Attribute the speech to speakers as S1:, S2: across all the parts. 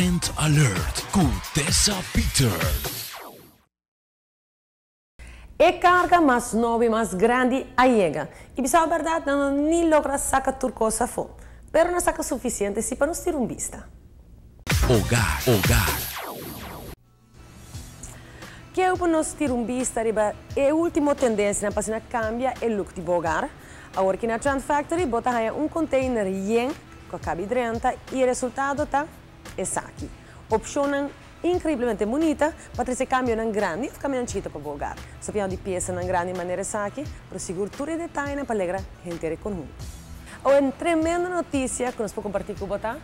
S1: Trend Alert com Tessa Peters.
S2: A carga mais nova e mais grande llega. E a verdade não nem logra sacar turcosa fome. Pero não saca suficiente se para nos ter vista.
S1: Hogar.
S2: Que eu para nos ter vista riba é a última tendência na passina cambia o look de hogar. Agora que na Trend Factory bota container yen com cabe 30 e o resultado tá essa aqui. Opção incrivelmente bonita, para se cambio não grande, fica menos chiquito para hogar. Sappiamo di peça não grande maneira essa aqui, para segura e detalhe para alegra gente com um. Uma tremenda notícia que nós podemos compartilhar com você.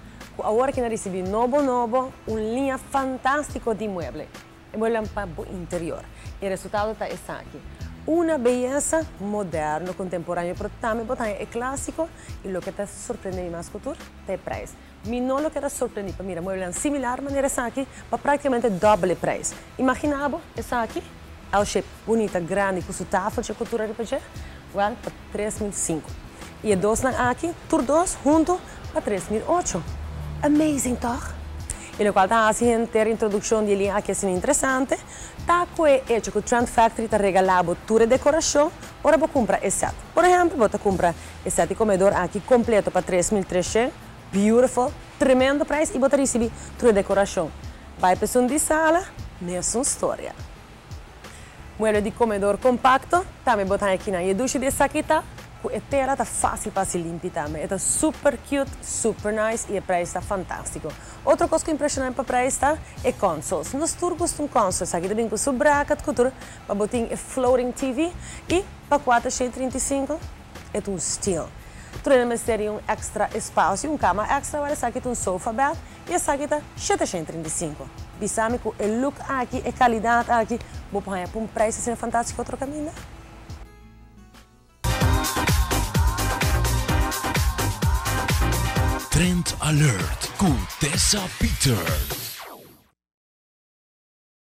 S2: Agora que nós recebemos novo, uma linha fantástica de muebles. E muebles para o interior. E o resultado está essa aqui. Uma beleza moderna, contemporânea, mas também é clássico. E o que te surpreende mais cultura é o preço. Mas não o que te surpreende, mira, muebles similar maneira essa aqui, para praticamente doble preço. Imaginava essa aqui, a shape bonita, grande, com sua tafel de cultura de PG, para 3.500. E dois aqui, tur dois, junto, para 3.800. Amazing, toch? E o qual está fazendo a introdução de linha aqui assim interessante. Tá com hecho que o Trend Factory te regalava toda a decoração. Ora vou comprar esse set. Por exemplo, vou comprar esse set de comedor aqui completo para 3.300. Beautiful, tremendo preço e vou receber toda a decoração. Vai para a de sala, mesma história. Mueble de comedor compacto, também botar aqui na ducha dessa aqui tá. A tela está fácil para se limpar também. Está super cute, super nice e o preço está fantástico. Outra coisa que impressiona para o preço é consoles. Nós turcos têm consoles aqui também com sua bracket, para botar a floating TV e para 435 é um estilo. Temos um extra espaço, cama extra, agora essa aqui tem sofá bed e essa aqui está 735. Bisame com o look aqui, a qualidade aqui, vou pôr um preço assim fantástico outro caminho.
S1: Trend Alert com Tessa Peters.